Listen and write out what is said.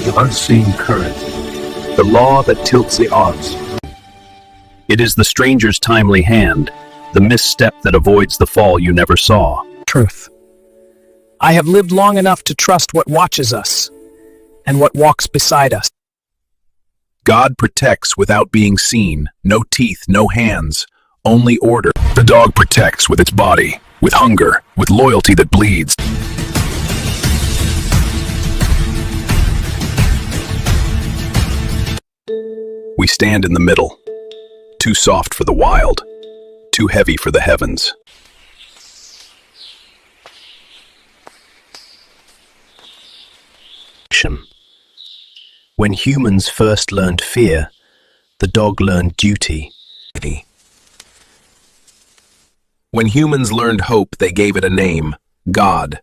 The unseen current, the law that tilts the odds. It is the stranger's timely hand, the misstep that avoids the fall you never saw. Truth. I have lived long enough to trust what watches us and what walks beside us. God protects without being seen. No teeth, no hands, only order. The dog protects with its body, with hunger, with loyalty that bleeds. We stand in the middle, too soft for the wild, too heavy for the heavens. When humans first learned fear, the dog learned duty. When humans learned hope, they gave it a name, God.